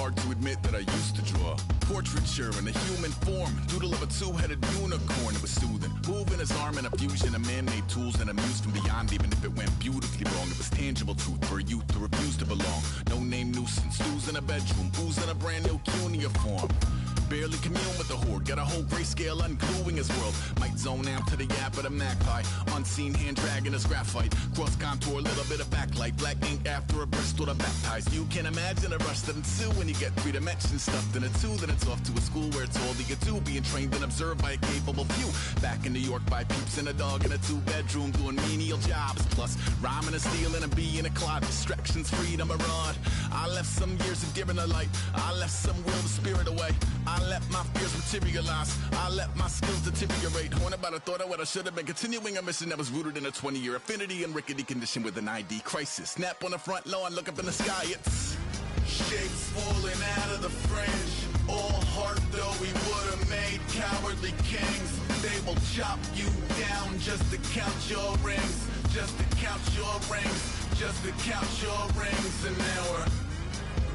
hard to admit that I used to draw. Portraiture in a human form, doodle of a two-headed unicorn. It was soothing, moving his arm in a fusion of man-made tools and a muse from beyond. Even if it went beautifully wrong, it was tangible truth for a youth who refused to belong. No name nuisance, stews in a bedroom, booze in a brand new cuneiform. Barely commune with the horde, got a whole grayscale ungluing his world. Might zone out to the yap of the magpie, unseen hand dragging his graphite. Cross contour, little bit of backlight, black ink after a Bristol to baptize. You can imagine a rush that ensue when you get three dimensions stuffed in a two. Then it's off to a school where it's all you get to, being trained and observed by a capable few. Back in New York by peeps and a dog in a two-bedroom doing menial jobs. Plus rhyming and stealing and being a clod, distractions, freedom, a rod. I left some years of deer in the light, I left some will the spirit away. I let my fears materialize, I let my skills deteriorate. When about I thought I would, I should have been continuing a mission that was rooted in a 20-year affinity and rickety condition with an ID crisis. Snap on the front lawn, look up in the sky, it's shapes falling out of the fringe. All heart though we would have made cowardly kings. They will chop you down just to count your rings, just to count your rings, just to count your rings. And now we're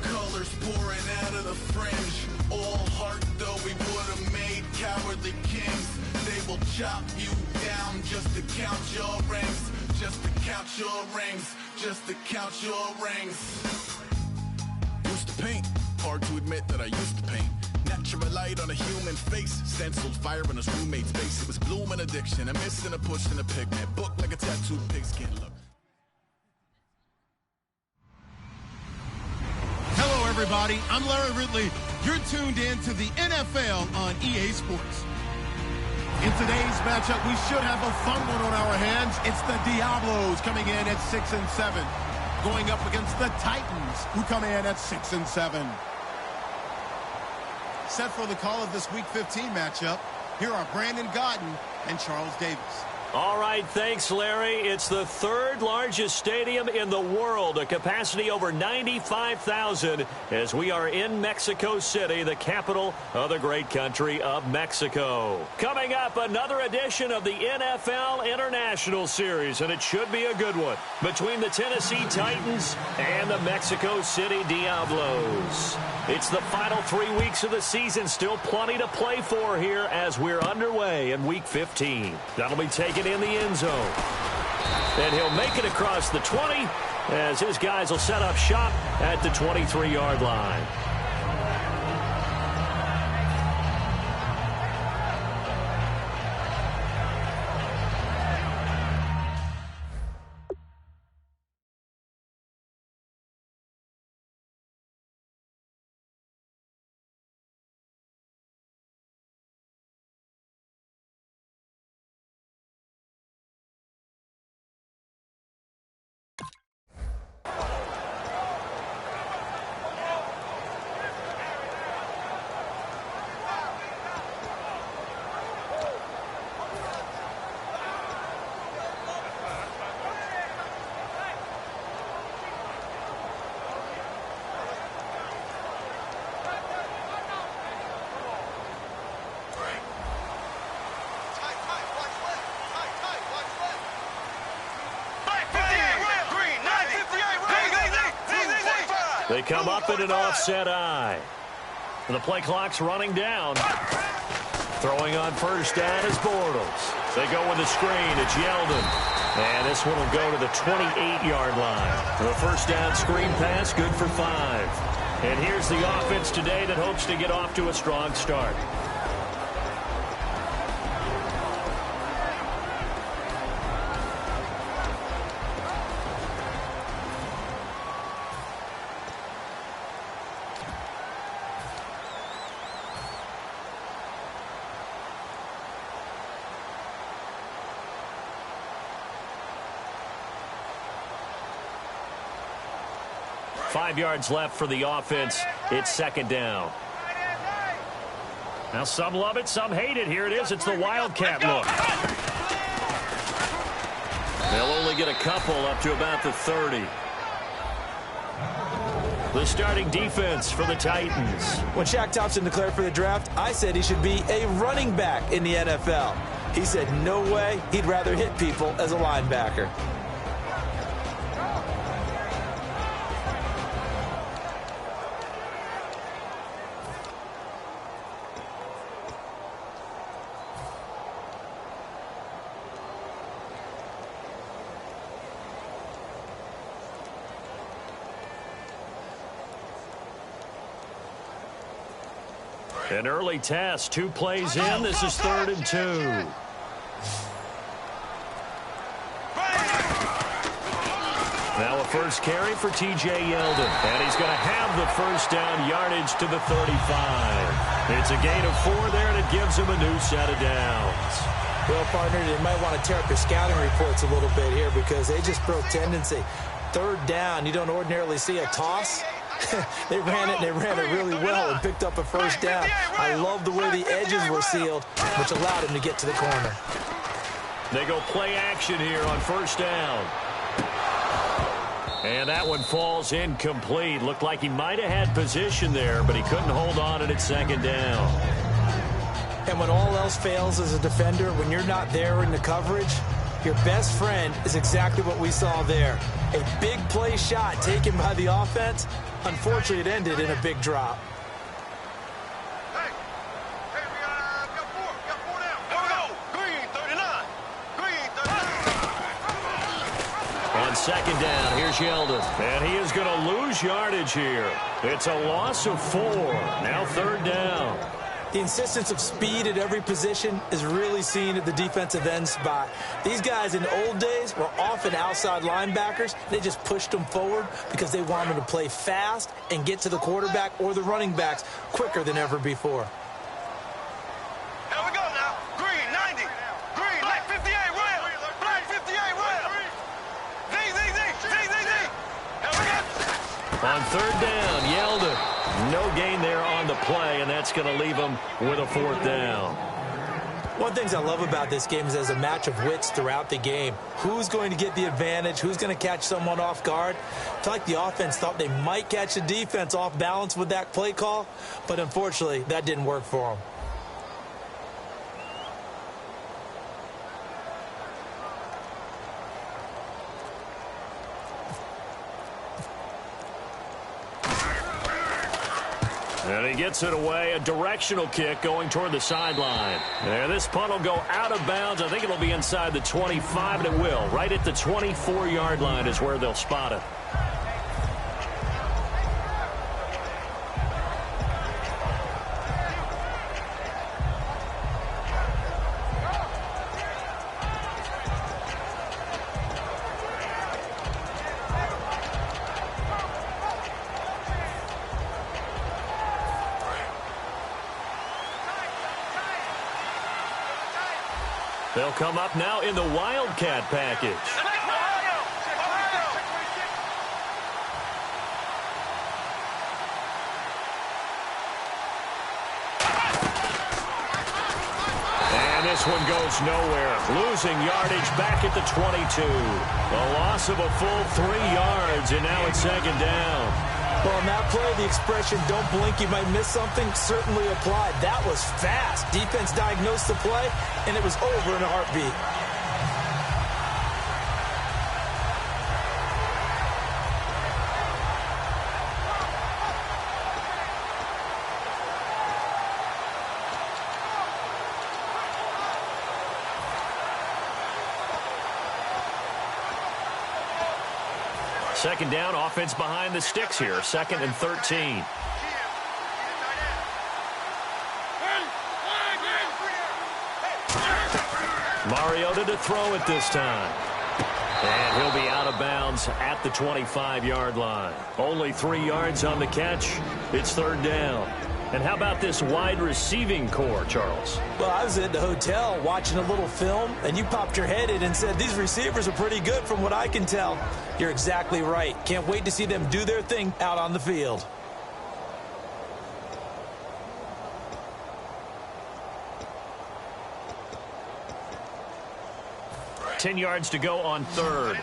colors pouring out of the fringe. All heart though we would have made cowardly kings. They will chop you down just to count your rings, just to count your rings, just to count your rings. Used to paint, hard to admit that I used to paint. Natural light on a human face, stenciled fire in his roommate's face. It was bloom and addiction, a miss and a push and a pigment. Book like a tattooed pigskin look. Hello, everybody. I'm Larry Ridley. You're tuned in to the NFL on EA Sports. In today's matchup, we should have a fun one on our hands. It's the Diablos coming in at 6-7, going up against the Titans, who come in at 6-7. Set for the call of this Week 15 matchup, here are Brandon Godden and Charles Davis. All right, thanks, Larry. It's the third largest stadium in the world, a capacity over 95,000, as we are in Mexico City, the capital of the great country of Mexico. Coming up, another edition of the NFL International Series, and it should be a good one, between the Tennessee Titans and the Mexico City Diablos. It's the final 3 weeks of the season, still plenty to play for here as we're underway in Week 15. That'll be taken in the end zone. And he'll make it across the 20 as his guys will set up shop at the 23-yard line. They come up in an offset eye. The play clock's running down. Throwing on first down is Bortles. They go with the screen. It's Yeldon. And this one will go to the 28-yard line. The first down screen pass, good for 5. And here's the offense today that hopes to get off to a strong start. Five yards left for the offense. It's second down. Now some love it, some hate it. Here it is. It's the Wildcat look. They'll only get a couple up to about the 30. The starting defense for the Titans. When Shaq Thompson declared for the draft, I said he should be a running back in the NFL. He said no way, he'd rather hit people as a linebacker. An early test, 2 plays in. This is 3rd and 2. Now a first carry for T.J. Yeldon. And he's going to have the first down yardage to the 35. It's a gain of 4 there, and it gives him a new set of downs. Well, partner, they might want to tear up their scouting reports a little bit here because they just broke tendency. 3rd down, you don't ordinarily see a toss. They ran it really well and picked up a first down. I love the way the edges were sealed, which allowed him to get to the corner. They go play action here on first down. And that one falls incomplete. Looked like he might have had position there, but he couldn't hold on, and it's 2nd down. And when all else fails as a defender, when you're not there in the coverage, your best friend is exactly what we saw there. A big play shot taken by the offense. Unfortunately, it ended in a big drop. On 2nd down, here's Yeldon. And he is going to lose yardage here. It's a loss of 4. Now 3rd down. The insistence of speed at every position is really seen at the defensive end spot. These guys in the old days were often outside linebackers. They just pushed them forward because they wanted to play fast and get to the quarterback or the running backs quicker than ever before. Here we go now. Green, 90. Green, black 58, red. Black 58, red. Z. Here we go. On 3rd down, Yeldon. No gain there on the play, and that's going to leave him with a 4th down. One of the things I love about this game is there's a match of wits throughout the game. Who's going to get the advantage? Who's going to catch someone off guard? I feel like the offense thought they might catch the defense off balance with that play call, but unfortunately, that didn't work for them. And he gets it away, a directional kick going toward the sideline. And this punt will go out of bounds. I think it'll be inside the 25, and it will. Right at the 24-yard line is where they'll spot it. They'll come up now in the Wildcat package. And this one goes nowhere. Losing yardage back at the 22. A loss of a full 3 yards, and now it's 2nd down. Well, on that play, the expression, don't blink, you might miss something, certainly applied. That was fast. Defense diagnosed the play, and it was over in a heartbeat. Second down, offense behind the sticks here. 2nd and 13. Mariota to throw it this time. And he'll be out of bounds at the 25-yard line. Only 3 yards on the catch. It's 3rd down. And how about this wide receiving core, Charles? Well, I was at the hotel watching a little film, and you popped your head in and said, these receivers are pretty good from what I can tell. You're exactly right. Can't wait to see them do their thing out on the field. Right. 10 yards to go on 3rd.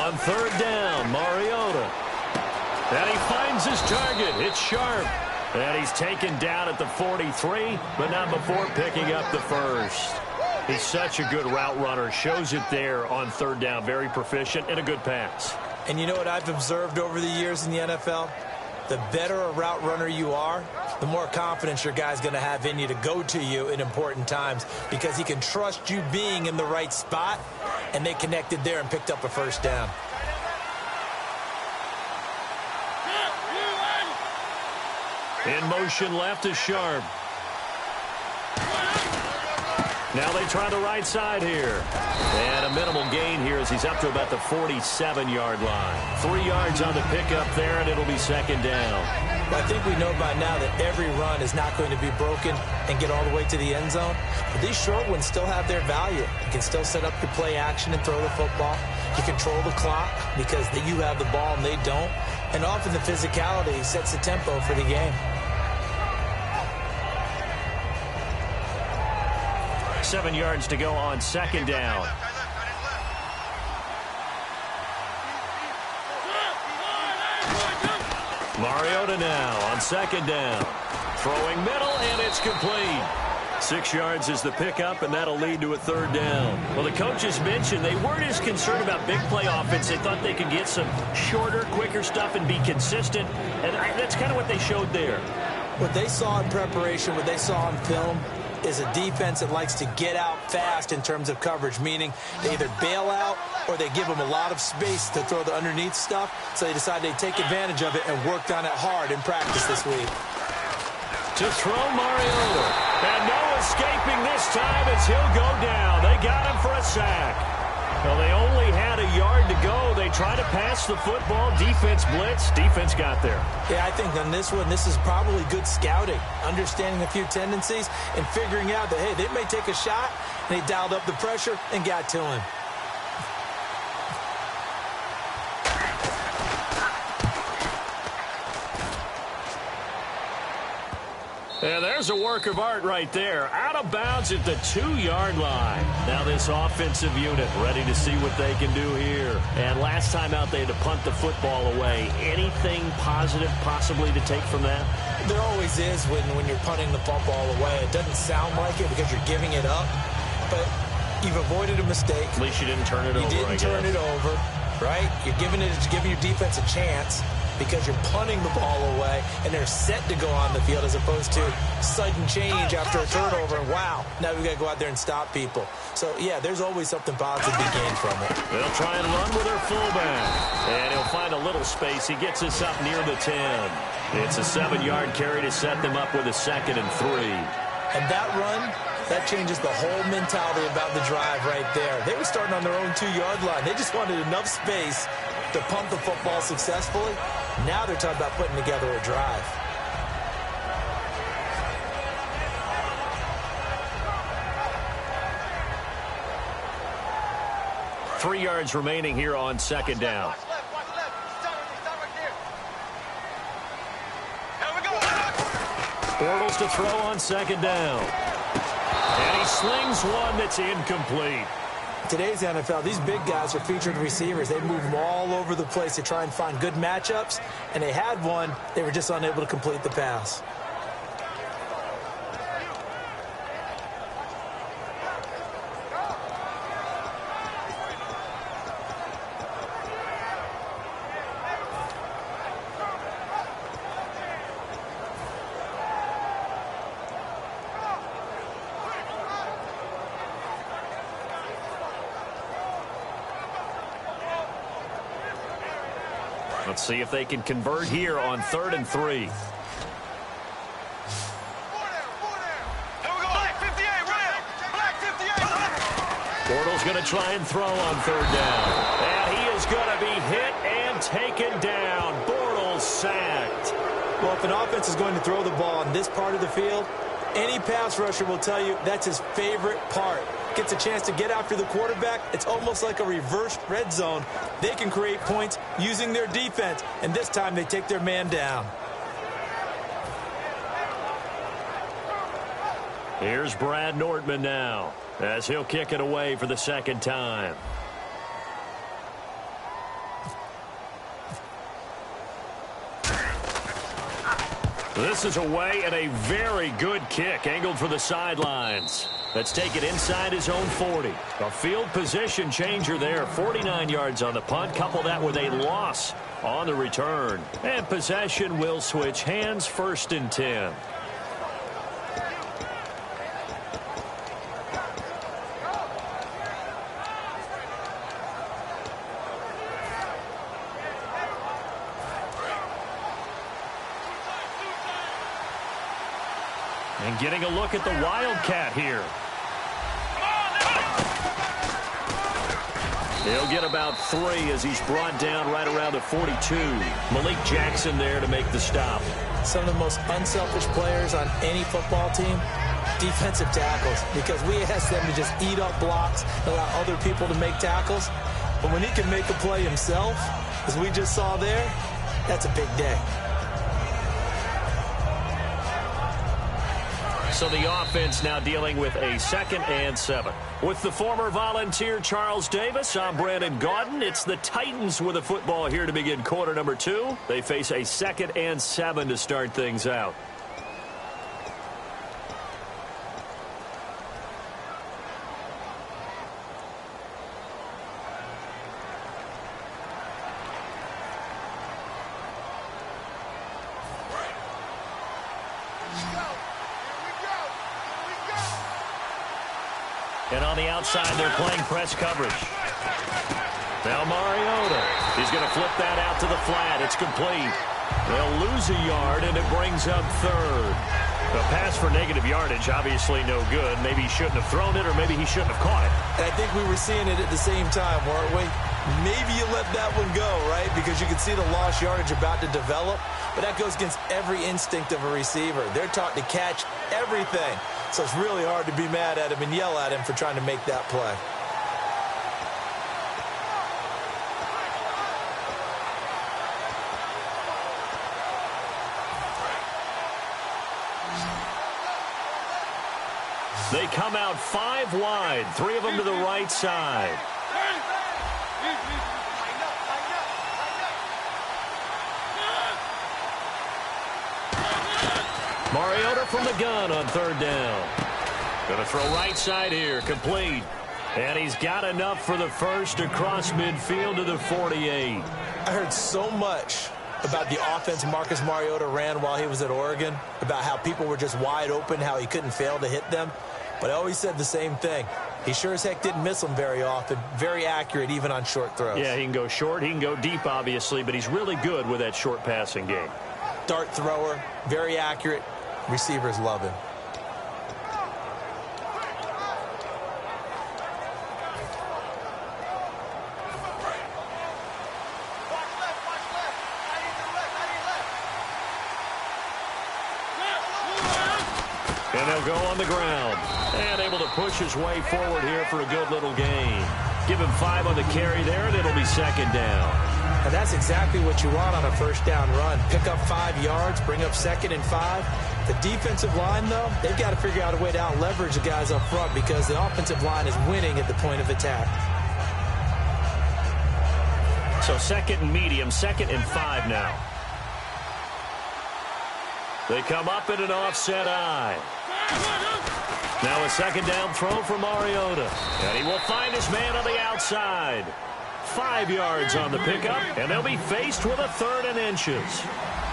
On 3rd down, Mariota. And he finds his target. It's Sharp. And he's taken down at the 43, but not before picking up the first. He's such a good route runner. Shows it there on 3rd down. Very proficient and a good pass. And you know what I've observed over the years in the NFL? The better a route runner you are, the more confidence your guy's going to have in you to go to you in important times, because he can trust you being in the right spot, and they connected there and picked up a first down. In motion left is Sharp. Now they try the right side here. And a minimal gain here as he's up to about the 47-yard line. 3 yards on the pickup there, and it'll be second down. Well, I think we know by now that every run is not going to be broken and get all the way to the end zone. But these short ones still have their value. You can still set up your play action and throw the football. You control the clock because you have the ball and they don't. And often the physicality sets the tempo for the game. 7 yards to go on second down. Mariota now on second down. Throwing middle, and it's complete. 6 yards is the pickup, and that'll lead to a third down. Well, the coaches mentioned they weren't as concerned about big play offense. They thought they could get some shorter, quicker stuff and be consistent, and that's kind of what they showed there. What they saw in preparation, what they saw in film, is a defense that likes to get out fast in terms of coverage, meaning they either bail out or they give them a lot of space to throw the underneath stuff, so they decide they take advantage of it and worked on it hard in practice this week. To throw Mariota, and no escaping this time as he'll go down. They got him for a sack. Well, they only had a yard to go. They tried to pass the football. Defense blitz. Defense got there. Yeah, I think on this one, this is probably good scouting, understanding a few tendencies and figuring out that, hey, they may take a shot, and they dialed up the pressure and got to him. And there's a work of art right there. Out of bounds at the 2-yard line. Now this offensive unit ready to see what they can do here. And last time out, they had to punt the football away. Anything positive possibly to take from that? There always is when you're punting the football away. It doesn't sound like it because you're giving it up, but you've avoided a mistake. At least you didn't turn it over, You didn't turn it over, right? You're giving your defense a chance, because you're punting the ball away, and they're set to go on the field as opposed to sudden change after a turnover, and wow, now we've got to go out there and stop people. So, yeah, there's always something positive to be gained from it. They'll try and run with their fullback, and he'll find a little space. He gets us up near the 10. It's a 7-yard carry to set them up with a 2nd and 3. And that run, that changes the whole mentality about the drive right there. They were starting on their own 2-yard line. They just wanted enough space to pump the football successfully. Now they're talking about putting together a drive. – 3 yards remaining here on second down. Bortles to throw on second down. And he slings one that's incomplete. Today's NFL, these big guys are featured receivers. They move them all over the place to try and find good matchups, and they had one. They were just unable to complete the pass. Let's see if they can convert here on 3rd and 3. Bortles going to try and throw on 3rd down. And he is going to be hit and taken down. Bortles sacked. Well, if an offense is going to throw the ball on this part of the field, any pass rusher will tell you that's his favorite part. Gets a chance to get after the quarterback. It's almost like a reverse red zone. They can create points using their defense, and this time they take their man down. Here's Brad Nordman now, as he'll kick it away for the 2nd time. This is away, and a very good kick angled for the sidelines. Let's take it inside his own 40. A field position changer there. 49 yards on the punt. Couple that with a loss on the return. And possession will switch hands, 1st and 10. And getting a look at the Wildcat here. He'll get about 3 as he's brought down right around the 42. Malik Jackson there to make the stop. Some of the most unselfish players on any football team, defensive tackles, because we ask them to just eat up blocks, allow other people to make tackles. But when he can make a play himself, as we just saw there, that's a big day. So the offense now dealing with a 2nd and 7. With the former Volunteer Charles Davis, I'm Brandon Gaudin. It's the Titans with the football here to begin quarter number 2. They face a 2nd and 7 to start things out. And on the outside, they're playing press coverage. Now Mariota. He's going to flip that out to the flat. It's complete. They'll lose a yard, and it brings up 3rd. A pass for negative yardage, obviously no good. Maybe he shouldn't have thrown it, or maybe he shouldn't have caught it. And I think we were seeing it at the same time, weren't we? Maybe you let that one go, right? Because you can see the lost yardage about to develop. But that goes against every instinct of a receiver. They're taught to catch everything. So it's really hard to be mad at him and yell at him for trying to make that play. They come out 5 wide, 3 of them to the right side. Mariota from the gun on 3rd down. Going to throw right side here, complete. And he's got enough for the 1st across midfield to the 48. I heard so much about the offense Marcus Mariota ran while he was at Oregon, about how people were just wide open, how he couldn't fail to hit them. But I always said the same thing. He sure as heck didn't miss them very often. Very accurate even on short throws. Yeah, he can go short, he can go deep, obviously, but he's really good with that short passing game. Dart thrower, very accurate. Receivers love him. And they'll go on the ground. And able to push his way forward here for a good little gain. Give him 5 on the carry there, and it'll be 2nd down. And that's exactly what you want on a 1st down run. Pick up 5 yards, bring up 2nd and 5. The defensive line, though, they've got to figure out a way to out-leverage the guys up front because the offensive line is winning at the point of attack. So 2nd and medium, 2nd and 5 now. They come up in an offset eye. Now a 2nd down throw for Mariota. And he will find his man on the outside. 5 yards on the pickup, and they'll be faced with a 3rd and inches.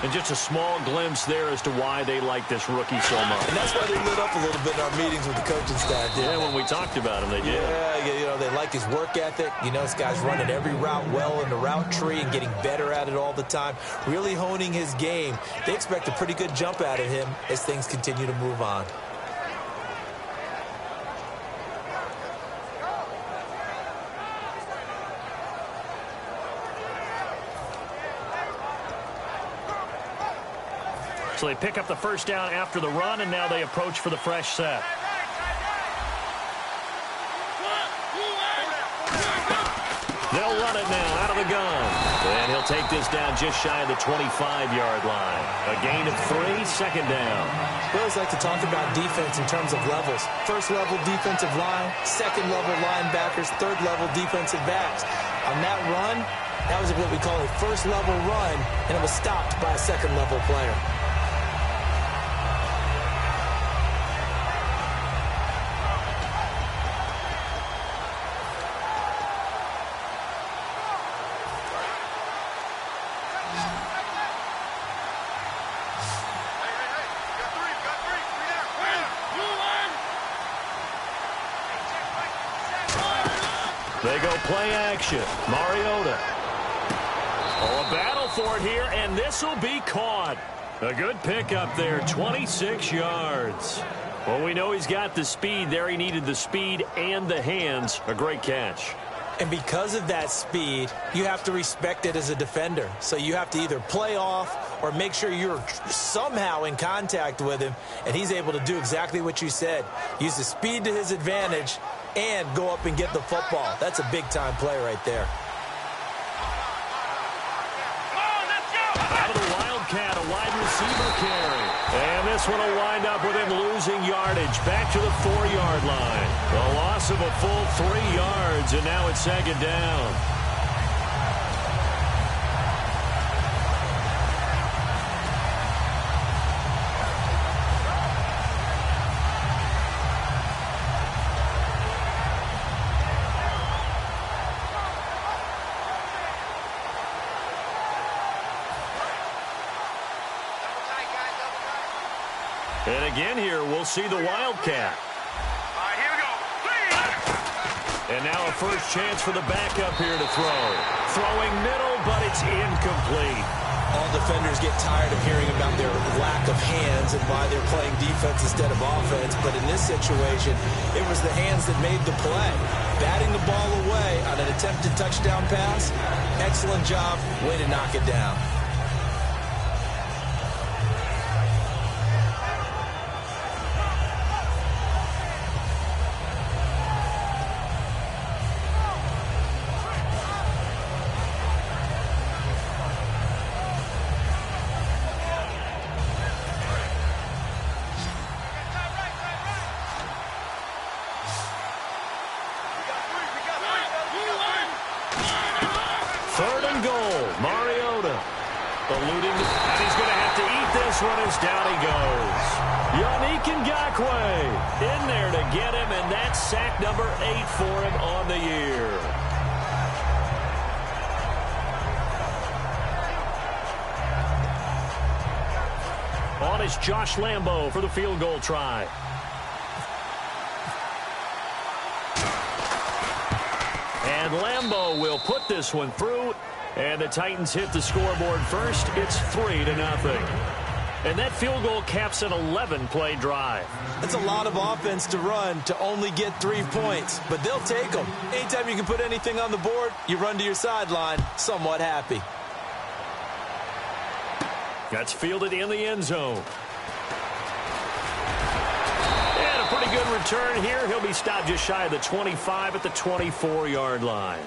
And just a small glimpse there as to why they like this rookie so much. And that's why they lit up a little bit in our meetings with the coaching staff. Yeah, when we talked about him, they did. Yeah, you know, they like his work ethic. You know, this guy's running every route well in the route tree and getting better at it all the time. Really honing his game. They expect a pretty good jump out of him as things continue to move on. So they pick up the 1st down after the run, and now they approach for the fresh set. They'll run it now out of the gun. And he'll take this down just shy of the 25-yard line. A gain of 3, 2nd down. We always like to talk about defense in terms of levels. 1st level defensive line, 2nd level linebackers, 3rd level defensive backs. On that run, that was what we call a 1st level run, and it was stopped by a 2nd level player. They go play action. Mariota. Oh, a battle for it here, and this will be caught. A good pickup there, 26 yards. Well, we know he's got the speed there. He needed the speed and the hands. A great catch. And because of that speed, you have to respect it as a defender. So you have to either play off or make sure you're somehow in contact with him, and he's able to do exactly what you said. Use the speed to his advantage and go up and get the football. That's a big-time play right there. Out of the Wildcat, a wide receiver carry. And this one will wind up with him losing yardage back to the 4-yard line. A loss of a full 3 yards, and now it's second down. And again here, we'll see the Wildcat. All right, here we go. And now a first chance for the backup here to throw. Throwing middle, but it's incomplete. All defenders get tired of hearing about their lack of hands and why they're playing defense instead of offense. But in this situation, it was the hands that made the play. Batting the ball away on an attempted touchdown pass. Excellent job. Way to knock it down. Third and goal. Mariota eluding, and he's going to have to eat this one as down he goes. Yannick Ngakoue in there to get him, and that's sack number 8 for him on the year. On is Josh Lambo for the field goal try. And Lambo will put this one through, and the Titans hit the scoreboard first. It's 3-0. And that field goal caps an 11-play drive. That's a lot of offense to run to only get 3 points, but they'll take them. Anytime you can put anything on the board, you run to your sideline somewhat happy. That's fielded in the end zone. And a pretty good return here. He'll be stopped just shy of the 25 at the 24-yard line.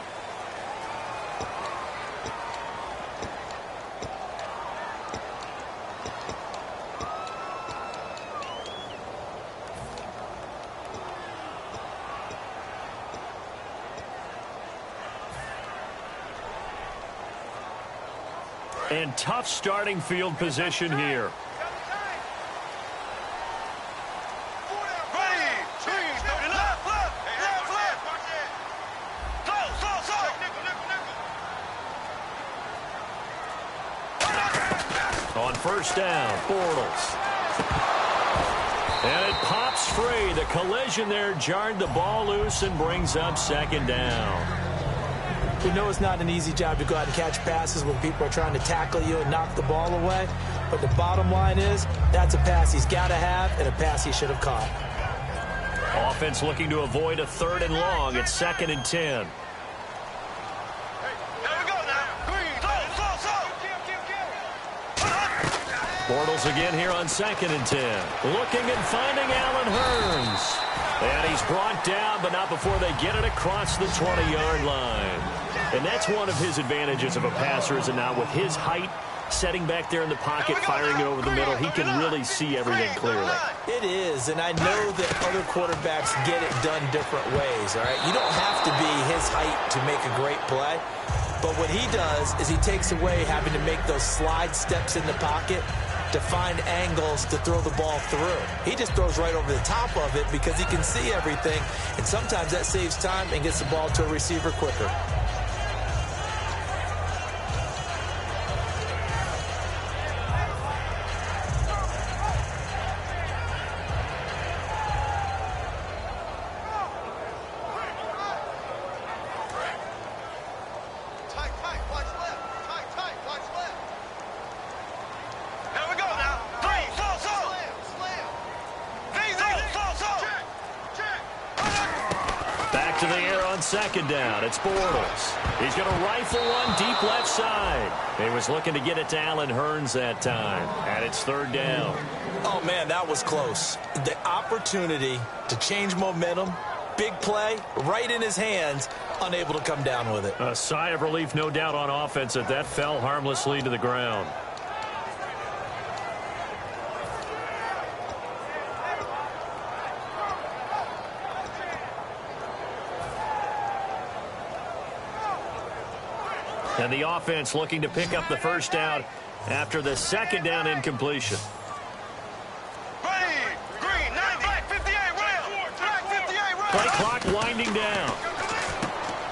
And tough starting field position here. On first down, Bortles. And it pops free. The collision there jarred the ball loose and brings up second down. We know it's not an easy job to go out and catch passes when people are trying to tackle you and knock the ball away. But the bottom line is, that's a pass he's got to have and a pass he should have caught. Offense looking to avoid a 3rd and long. It's 2nd and 10. Bortles again here on 2nd and 10. Looking and finding Allen Hurns. And he's brought down, but not before they get it across the 20-yard line. And that's one of his advantages of a passer, is that now with his height, setting back there in the pocket, firing it over the middle, he can really see everything clearly. It is, and I know that other quarterbacks get it done different ways, all right? You don't have to be his height to make a great play. But what he does is he takes away having to make those slide steps in the pocket to find angles to throw the ball through. He just throws right over the top of it because he can see everything, and sometimes that saves time and gets the ball to a receiver quicker. to the air on second down. It's Bortles. He's going to rifle one deep left side. He was looking to get it to Allen Hurns that time. And it's third down. Oh, man, that was close. The opportunity to change momentum, big play, right in his hands, unable to come down with it. A sigh of relief, no doubt, on offense that fell harmlessly to the ground. And the offense looking to pick up the first down after the second down incompletion. Green, 90, black 58, rail. Black 58, rail. Play clock winding down.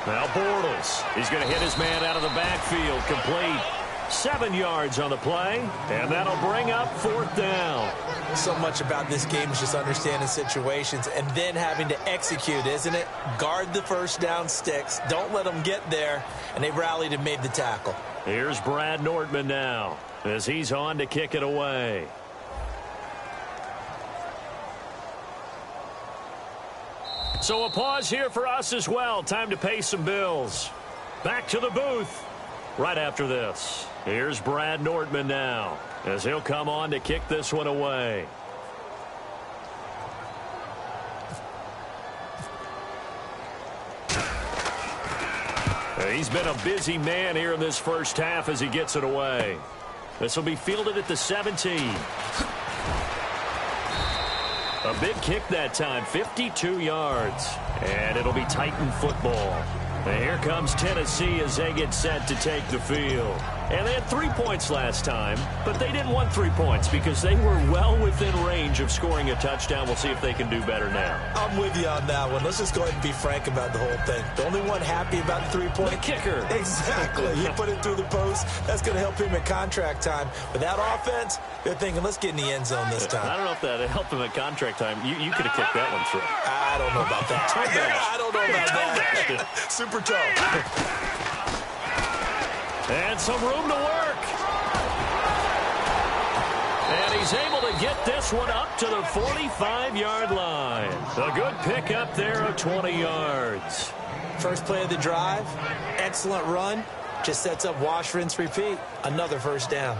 Now Bortles. He's going to hit his man out of the backfield. Complete. 7 yards on the play. And that'll bring up fourth down. So much about this game is just understanding situations and then having to execute, isn't it? Guard the first down sticks. Don't let them get there. And they rallied and made the tackle. Here's Brad Nordman now as he's on to kick it away. So a pause here for us as well. Time to pay some bills. Back to the booth right after this. Here's Brad Nordman now as he'll come on to kick this one away. He's been a busy man here in this first half as he gets it away. This will be fielded at the 17. A big kick that time, 52 yards. And it'll be Titan football. And here comes Tennessee as they get set to take the field. And they had 3 points last time, but they didn't want 3 points because they were well within range of scoring a touchdown. We'll see if they can do better now. I'm with you on that one. Let's just go ahead and be frank about the whole thing. The only one happy about the 3-point? The kicker. Exactly. He put it through the post. That's going to help him at contract time. But that offense, they're thinking, let's get in the end zone this time. I don't know if that helped him at contract time. You could have kicked that one through. I don't know about that. I don't know about that. Super toe. And some room to work. And he's able to get this one up to the 45-yard line. A good pickup there of 20 yards. First play of the drive. Excellent run. Just sets up wash, rinse, repeat. Another first down.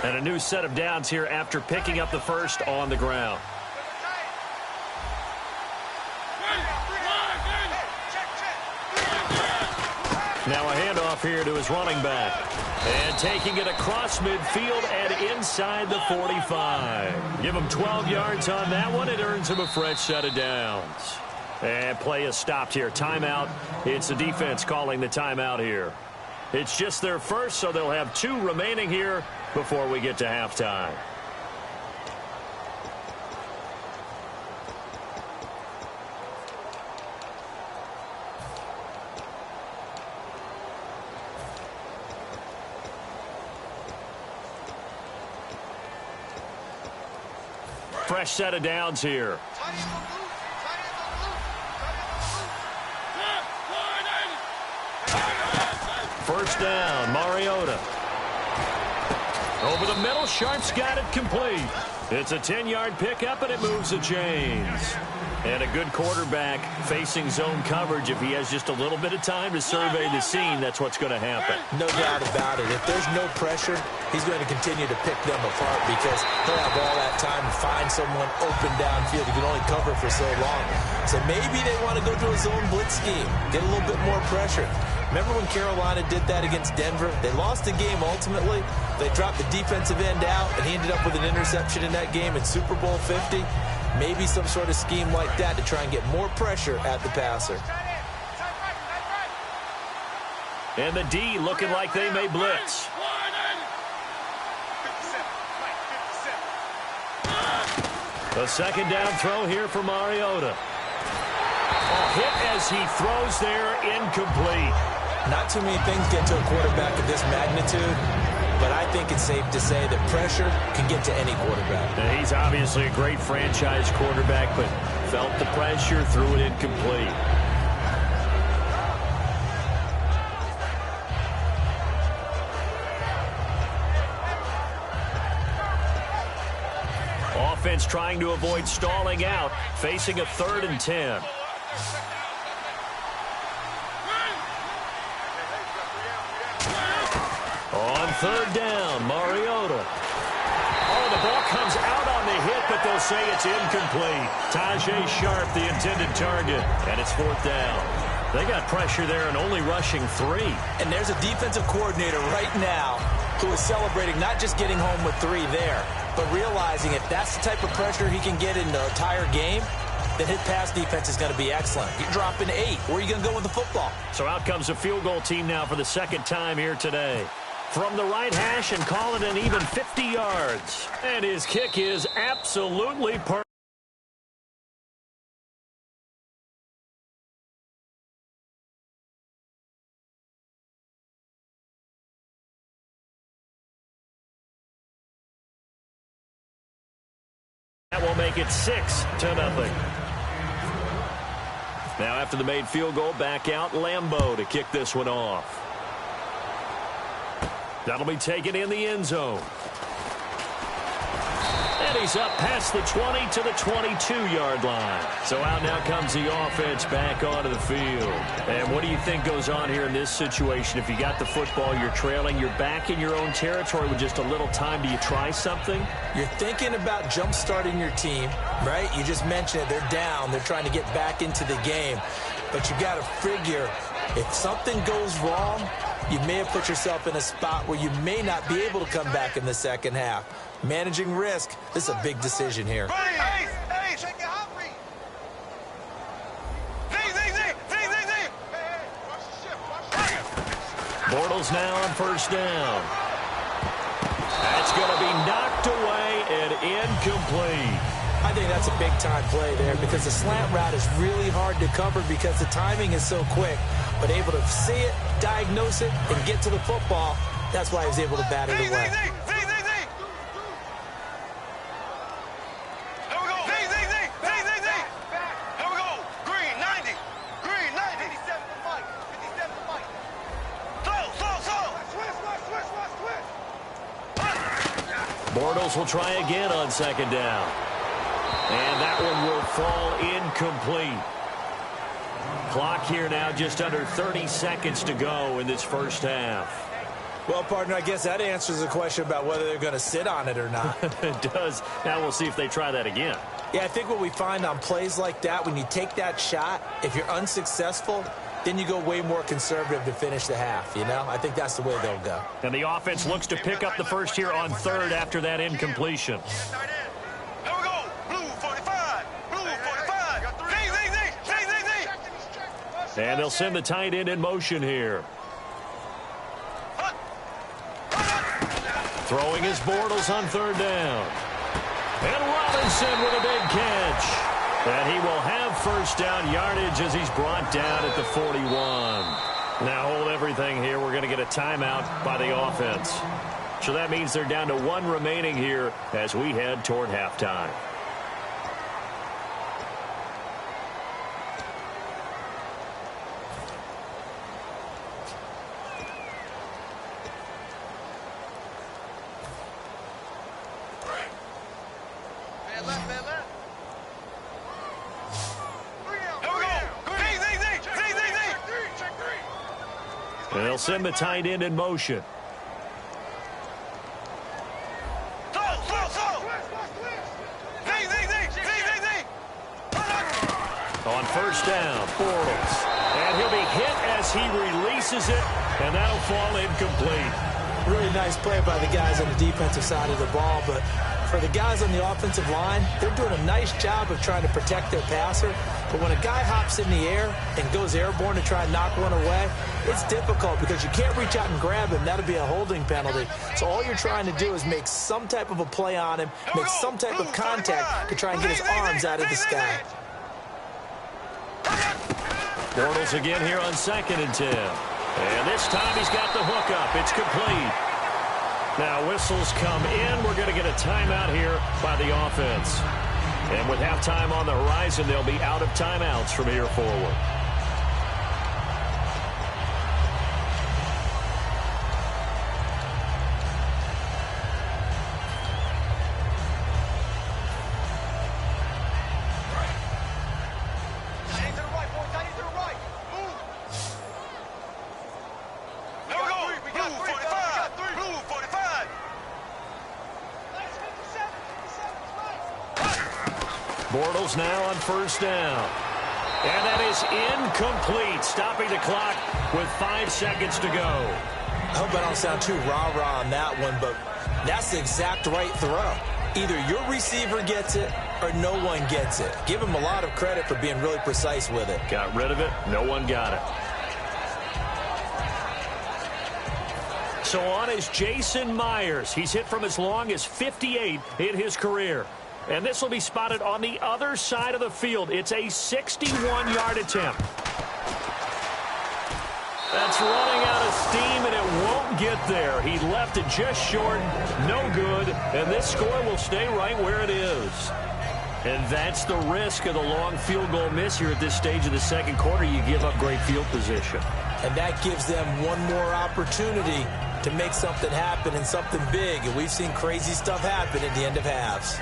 And a new set of downs here after picking up the first on the ground. Now a handoff here to his running back. And taking it across midfield and inside the 45. Give him 12 yards on that one. It earns him a fresh set of downs. And play is stopped here. Timeout. It's the defense calling the timeout here. It's just their first, so they'll have 2 remaining here before we get to halftime. Fresh set of downs here. First down, Mariota. Over the middle, Sharp's got it complete. It's a 10-yard pickup, and it moves the chains. And a good quarterback facing zone coverage. If he has just a little bit of time to survey the scene, that's what's going to happen. No doubt about it. If there's no pressure, he's going to continue to pick them apart because he'll have all that time to find someone open downfield. He can only cover for so long. So maybe they want to go to a zone blitz scheme, get a little bit more pressure. Remember when Carolina did that against Denver? They lost the game ultimately. They dropped the defensive end out, and he ended up with an interception in that game in Super Bowl 50. Maybe some sort of scheme like that to try and get more pressure at the passer. And the D looking like they may blitz. A second down throw here for Mariota. A hit as he throws there, incomplete. Not too many things get to a quarterback of this magnitude, but I think it's safe to say that pressure can get to any quarterback. And he's obviously a great franchise quarterback, but felt the pressure, threw it incomplete. offense trying to avoid stalling out, facing a 3rd and 10. On 3rd down, Mariota. Oh, the ball comes out on the hit, but they'll say it's incomplete. Tajay Sharp, the intended target, and it's 4th down. They got pressure there and only rushing 3. And there's a defensive coordinator right now who is celebrating not just getting home with 3 there, but realizing if that's the type of pressure he can get in the entire game, then his pass defense is going to be excellent. You're dropping 8. Where are you going to go with the football? So out comes a field goal team now for the 2nd time here today. From the right hash and call it an even 50 yards. And his kick is absolutely perfect. That will make it 6-0. Now after the made field goal, back out Lambeau to kick this one off. That'll be taken in the end zone. And he's up past the 20 to the 22-yard line. So out now comes the offense back onto the field. And what do you think goes on here in this situation? If you got the football, you're trailing, you're back in your own territory with just a little time. Do you try something? You're thinking about jump-starting your team, right? You just mentioned it. They're down. They're trying to get back into the game. But you got to figure if something goes wrong, you may have put yourself in a spot where you may not be able to come back in the second half. Managing risk, this is a big decision here. Bortles now on 1st down. That's going to be knocked away and incomplete. I think that's a big-time play there because the slant route is really hard to cover because the timing is so quick. But able to see it, diagnose it, and get to the football, that's why he was able to bat it away. Bortles will try again on 2nd down. And that one will fall incomplete. Clock here now just under 30 seconds to go in this first half. Well, partner, I guess that answers the question about whether they're going to sit on it or not. It does. Now we'll see if they try that again. Yeah, I think what we find on plays like that, when you take that shot, if you're unsuccessful, then you go way more conservative to finish the half, you know? I think that's the way they'll go. And the offense looks to pick up the first here on 3rd after that incompletion. And they'll send the tight end in motion here. Throwing his Bortles on 3rd down. And Robinson with a big catch. And he will have 1st down yardage as he's brought down at the 41. Now hold everything here. We're going to get a timeout by the offense. So that means they're down to 1 remaining here as we head toward halftime. And they'll send the tight end in motion. On 1st down, Bortles. And he'll be hit as he releases it, and that'll fall incomplete. Really nice play by the guys on the defensive side of the ball, but for the guys on the offensive line, they're doing a nice job of trying to protect their passer. But when a guy hops in the air and goes airborne to try and knock one away, it's difficult because you can't reach out and grab him. That'll be a holding penalty. So all you're trying to do is make some type of a play on him, make some type of contact to try and get his arms out of the sky. Bortles again here on 2nd and 10. And this time he's got the hookup. It's complete. Now whistles come in. We're going to get a timeout here by the offense. And with halftime on the horizon, they'll be out of timeouts from here forward. Bortles now on first down. And that is incomplete, stopping the clock with 5 seconds to go. I hope I don't sound too rah-rah on that one, but that's the exact right throw. Either your receiver gets it or no one gets it. Give him a lot of credit for being really precise with it. Got rid of it. No one got it. So on is Jason Myers. He's hit from as long as 58 in his career. And this will be spotted on the other side of the field. It's a 61-yard attempt. That's running out of steam, and it won't get there. He left it just short, no good, and this score will stay right where it is. And that's the risk of the long field goal miss here at this stage of the second quarter. You give up great field position. And that gives them one more opportunity to make something happen and something big. And we've seen crazy stuff happen at the end of halves.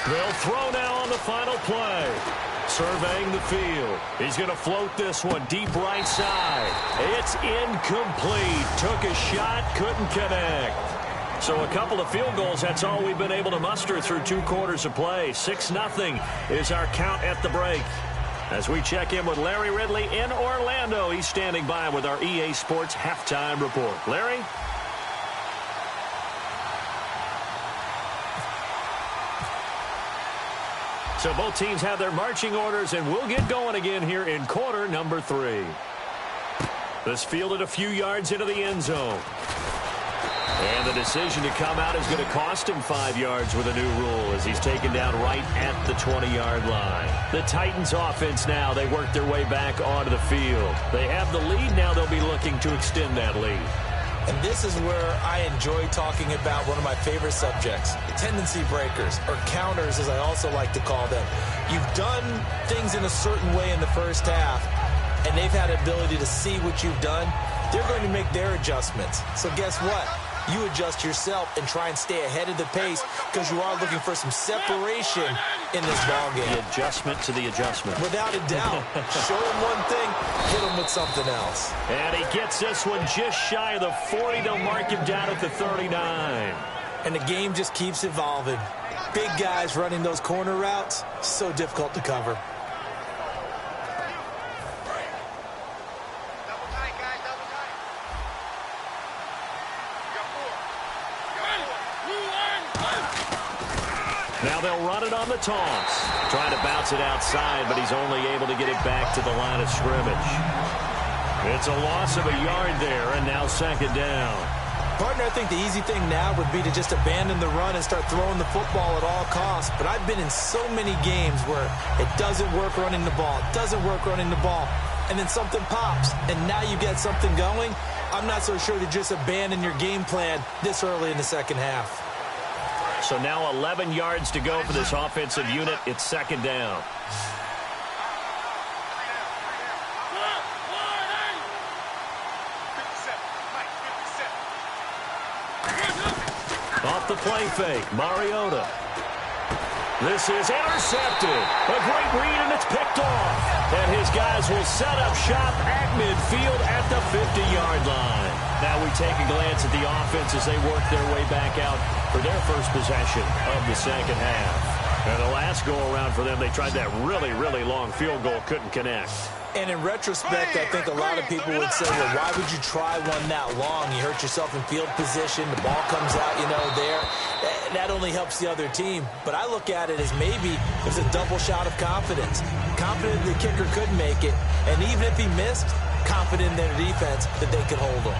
They'll throw now on the final play. Surveying the field. He's going to float this one deep right side. It's incomplete. Took a shot, couldn't connect. So a couple of field goals, that's all we've been able to muster through 2 quarters of play. 6-0 is our count at the break. As we check in with Larry Ridley in Orlando, he's standing by with our EA Sports halftime report. Larry? So both teams have their marching orders, and we'll get going again here in quarter number 3. This fielded a few yards into the end zone. And the decision to come out is going to cost him 5 yards with a new rule as he's taken down right at the 20-yard line. The Titans offense now, they work their way back onto the field. They have the lead now. They'll be looking to extend that lead. And this is where I enjoy talking about one of my favorite subjects, tendency breakers, or counters as I also like to call them. You've done things in a certain way in the first half, and they've had the ability to see what you've done. They're going to make their adjustments. So guess what? You adjust yourself and try and stay ahead of the pace because you are looking for some separation in this ballgame. The adjustment to the adjustment. Without a doubt. Show him one thing, hit him with something else. And he gets this one just shy of the 40. They'll mark him down at the 39. And the game just keeps evolving. Big guys running those corner routes, so difficult to cover. Now they'll run it on the toss. Trying to bounce it outside, but he's only able to get it back to the line of scrimmage. It's a loss of a yard there, and now second down. Partner, I think the easy thing now would be to just abandon the run and start throwing the football at all costs. But I've been in so many games where it doesn't work running the ball, and then something pops, and now you get something going. I'm not so sure to just abandon your game plan this early in the second half. So now 11 yards to go for this offensive unit. It's second down. Off the play fake, Mariota. This is intercepted. A great read, and it's picked off. And his guys will set up shop at midfield at the 50-yard line. Now we take a glance at the offense as they work their way back out for their first possession of the second half. And the last go-around for them, they tried that really, really long field goal, couldn't connect. And in retrospect, I think a lot of people would say, well, why would you try one that long? You hurt yourself in field position. The ball comes out, there. That only helps the other team. But I look at it as maybe there's a double shot of confidence. Confident the kicker could make it. And even if he missed, confident in their defense that they could hold him.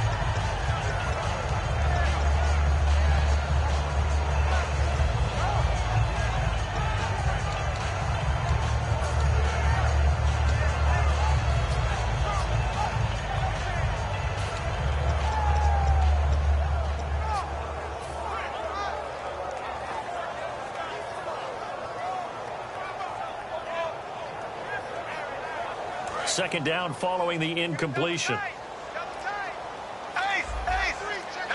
second down following the incompletion.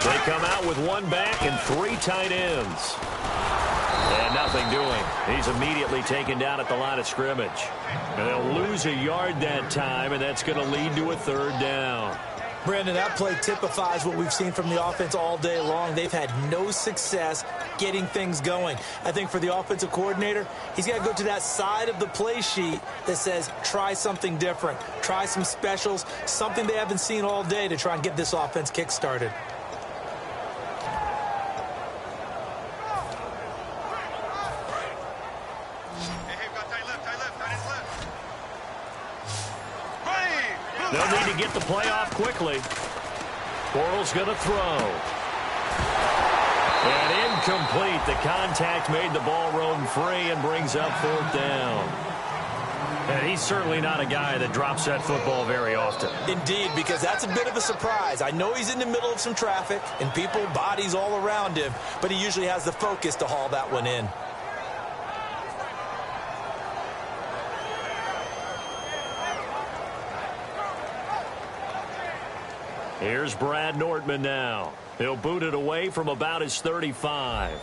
They come out with one back and 3 tight ends. And nothing doing. He's immediately taken down at the line of scrimmage. And they'll lose a yard that time, and that's going to lead to a 3rd down. Brandon, that play typifies what we've seen from the offense all day long. They've had no success getting things going. I think for the offensive coordinator, he's got to go to that side of the play sheet that says, try something different. Try some specials, something they haven't seen all day to try and get this offense kick-started. They'll need to get the play off quickly. Bortles going to throw. And incomplete. The contact made the ball roam free and brings up 4th down. And he's certainly not a guy that drops that football very often. Indeed, because that's a bit of a surprise. I know he's in the middle of some traffic and people, bodies all around him, but he usually has the focus to haul that one in. Here's Brad Nortman now. He'll boot it away from about his 35.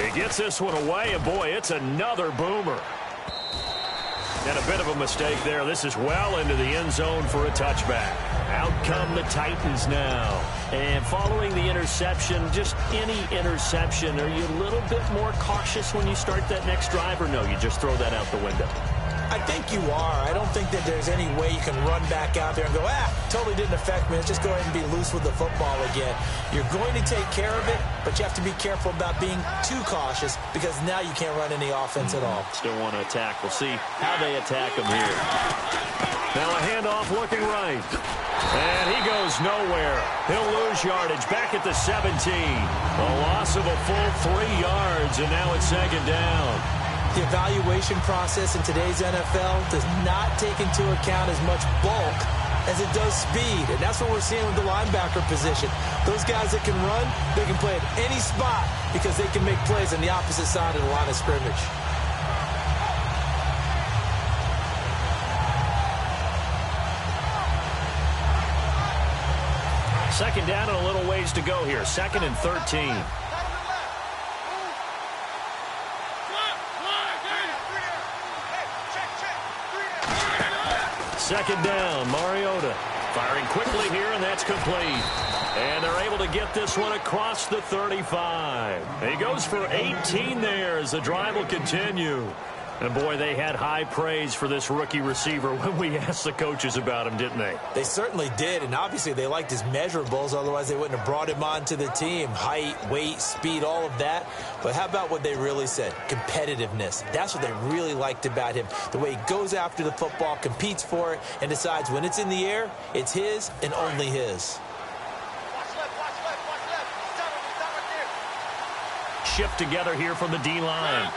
He gets this one away, and boy, it's another boomer. And a bit of a mistake there. This is well into the end zone for a touchback. Out come the Titans now. And following the interception, just any interception, are you a little bit more cautious when you start that next drive, or no, you just throw that out the window? I think you are. I don't think that there's any way you can run back out there and go, totally didn't affect me. Let's just go ahead and be loose with the football again. You're going to take care of it, but you have to be careful about being too cautious because now you can't run any offense at all. Still want to attack. We'll see how they attack him here. Now a handoff looking right. And he goes nowhere. He'll lose yardage back at the 17. A loss of a full 3 yards, and now it's 2nd down. The evaluation process in today's NFL does not take into account as much bulk as it does speed, and that's what we're seeing with the linebacker position. Those guys that can run, they can play at any spot because they can make plays on the opposite side of the line of scrimmage. Second down and a little ways to go here. 2nd and 13. Second down, Mariota firing quickly here, and that's complete. And they're able to get this one across the 35. He goes for 18 there as the drive will continue. And, boy, they had high praise for this rookie receiver when we asked the coaches about him, didn't they? They certainly did, and obviously they liked his measurables. Otherwise, they wouldn't have brought him onto the team. Height, weight, speed, all of that. But how about what they really said? Competitiveness. That's what they really liked about him. The way he goes after the football, competes for it, and decides when it's in the air, it's his and only his. Shift together here from the D-line.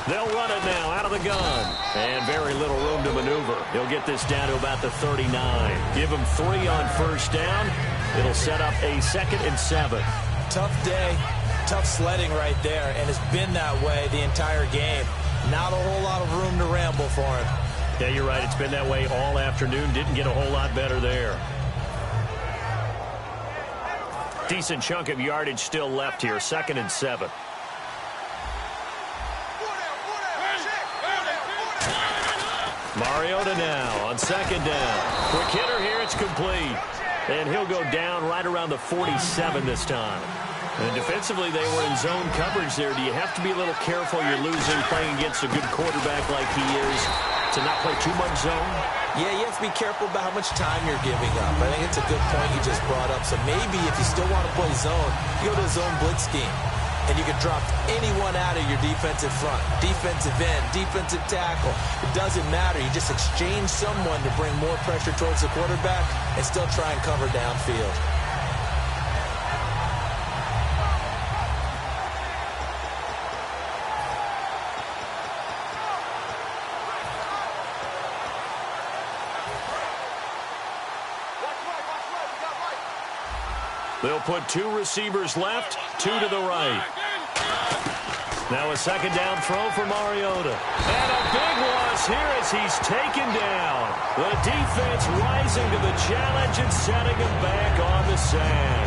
They'll run it now out of the gun. And very little room to maneuver. He'll get this down to about the 39. Give him 3 on 1st down. It'll set up a 2nd and 7. Tough day. Tough sledding right there. And it's been that way the entire game. Not a whole lot of room to ramble for him. Yeah, you're right. It's been that way all afternoon. Didn't get a whole lot better there. Decent chunk of yardage still left here. 2nd and 7. Mariota now on 2nd down. Quick hitter here, it's complete. And he'll go down right around the 47 this time. And defensively, they were in zone coverage there. Do you have to be a little careful? You're losing playing against a good quarterback like he is to not play too much zone? Yeah, you have to be careful about how much time you're giving up. I think it's a good point you just brought up. So maybe if you still want to play zone, you go to a zone blitz scheme. And you can drop anyone out of your defensive front, defensive end, defensive tackle. It doesn't matter. You just exchange someone to bring more pressure towards the quarterback and still try and cover downfield. They'll put 2 receivers left, 2 to the right. Now a second down throw for Mariota. And a big loss here as he's taken down. The defense rising to the challenge and setting him back on the sand.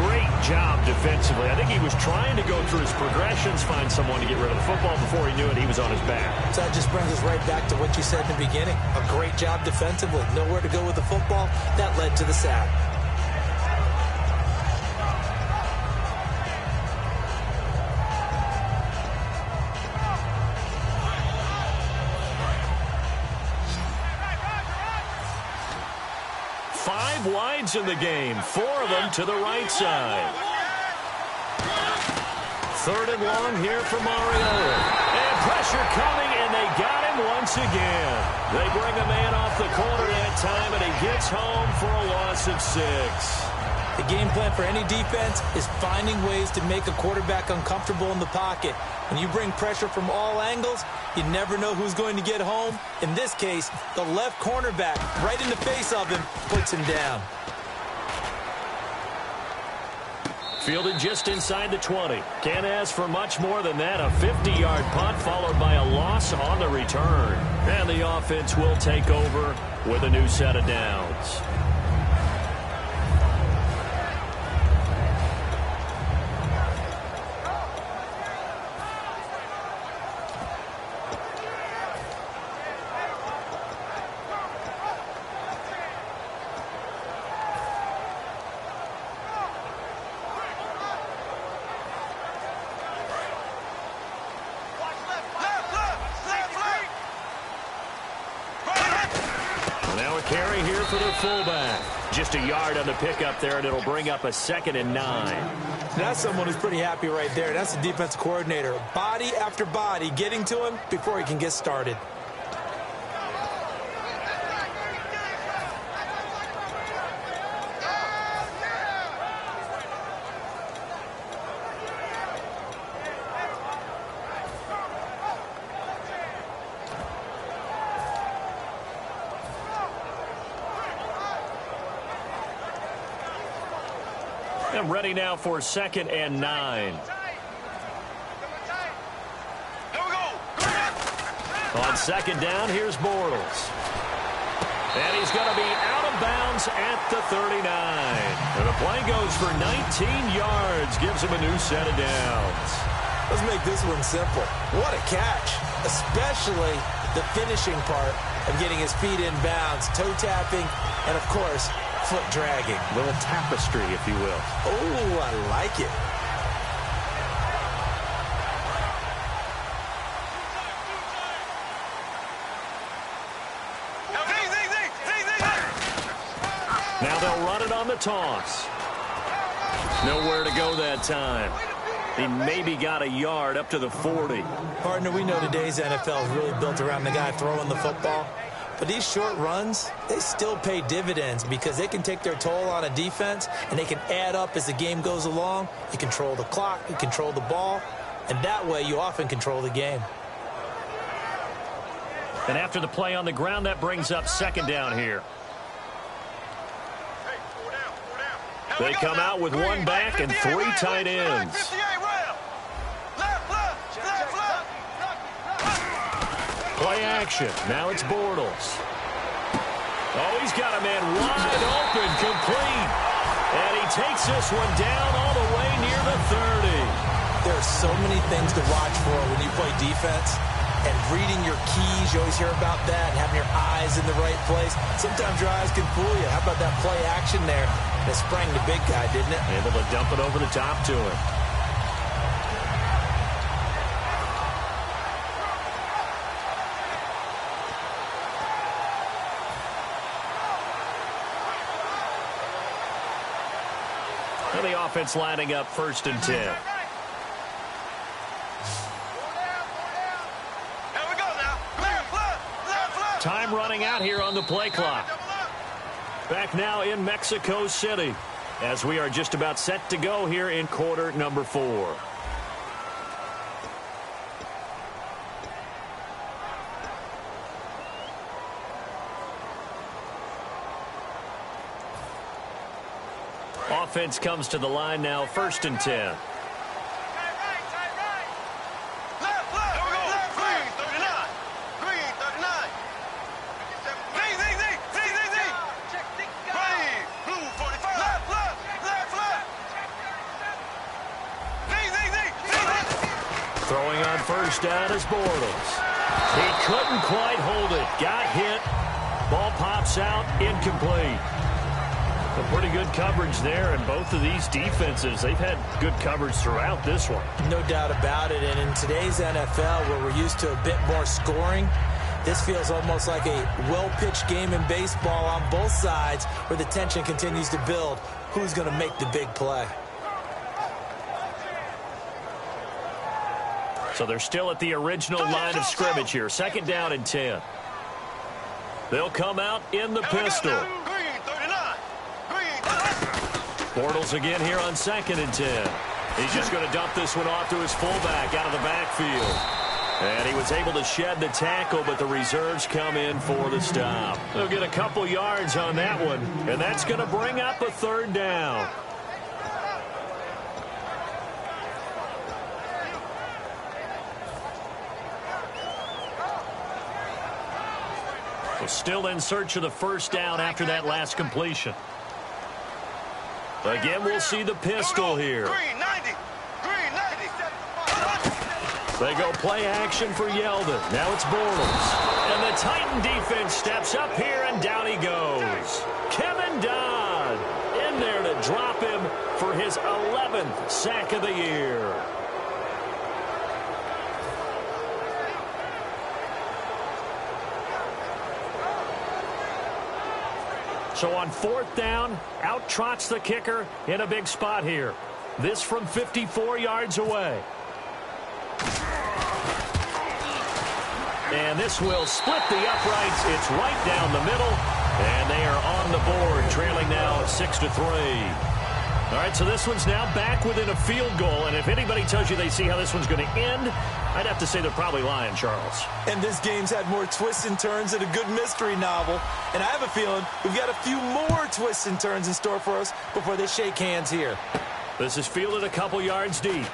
Great job defensively. I think he was trying to go through his progressions, find someone to get rid of the football. Before he knew it, he was on his back. So that just brings us right back to what you said in the beginning. A great job defensively. Nowhere to go with the football. That led to the sack. Wides in the game, 4 of them to the right side. 3rd and long here for Mariota. And pressure coming, and they got him once again. They bring a man off the corner that time, and he gets home for a loss of 6. The game plan for any defense is finding ways to make a quarterback uncomfortable in the pocket. When you bring pressure from all angles, you never know who's going to get home. In this case, the left cornerback, right in the face of him, puts him down. Fielded just inside the 20. Can't ask for much more than that. A 50-yard punt followed by a loss on the return. And the offense will take over with a new set of downs. Carry here for their fullback. Just a yard on the pickup there, and it'll bring up a 2nd and 9. That's someone who's pretty happy right there. That's the defense coordinator. Body after body getting to him before he can get started. And ready now for 2nd and 9. On 2nd down, here's Bortles. And he's going to be out of bounds at the 39. And the play goes for 19 yards, gives him a new set of downs. Let's make this one simple. What a catch, especially the finishing part of getting his feet in bounds, toe tapping, and of course, foot dragging. A little tapestry, if you will. Oh, I like it. Now they'll run it on the toss. Nowhere to go that time. He maybe got a yard up to the 40. Partner, we know today's NFL is really built around the guy throwing the football. But these short runs, they still pay dividends because they can take their toll on a defense and they can add up as the game goes along. You control the clock, you control the ball, and that way you often control the game. And after the play on the ground, that brings up 2nd down here. They come out with 1 back and 3 tight ends. Play action. Now it's Bortles. Oh, he's got a man wide open, complete. And he takes this one down all the way near the 30. There are so many things to watch for when you play defense. And reading your keys, you always hear about that, and having your eyes in the right place. Sometimes your eyes can fool you. How about that play action there? And it sprang the big guy, didn't it? Able to dump it over the top to him. And the offense lining up 1st and 10. Time running out here on the play clock. Back now in Mexico City as we are just about set to go here in quarter number 4. offense comes to the line now, 1st and 10. Throwing on 1st down is Bortles. He couldn't quite hold it. Got hit. Ball pops out, incomplete. A pretty good coverage there, and both of these defenses, they've had good coverage throughout this one. No doubt about it, and in today's NFL, where we're used to a bit more scoring, this feels almost like a well-pitched game in baseball on both sides, where the tension continues to build. Who's going to make the big play? So they're still at the original line of scrimmage here. 2nd down and 10. They'll come out in the pistol. Bortles again here on 2nd and 10. He's just going to dump this one off to his fullback out of the backfield. And he was able to shed the tackle, but the reserves come in for the stop. They'll get a couple yards on that one, and that's going to bring up a 3rd down. Still in search of the 1st down after that last completion. Again, we'll see the pistol here. They go play action for Yeldon. Now it's Bortles. And the Titan defense steps up here, and down he goes. Kevin Dodd in there to drop him for his 11th sack of the year. So on 4th down, out trots the kicker in a big spot here. This from 54 yards away. And this will split the uprights. It's right down the middle. And they are on the board, trailing now 6-3. All right, so this one's now back within a field goal. And if anybody tells you they see how this one's going to end, I'd have to say they're probably lying, Charles. And this game's had more twists and turns than a good mystery novel. And I have a feeling we've got a few more twists and turns in store for us before they shake hands here. This is fielded a couple yards deep.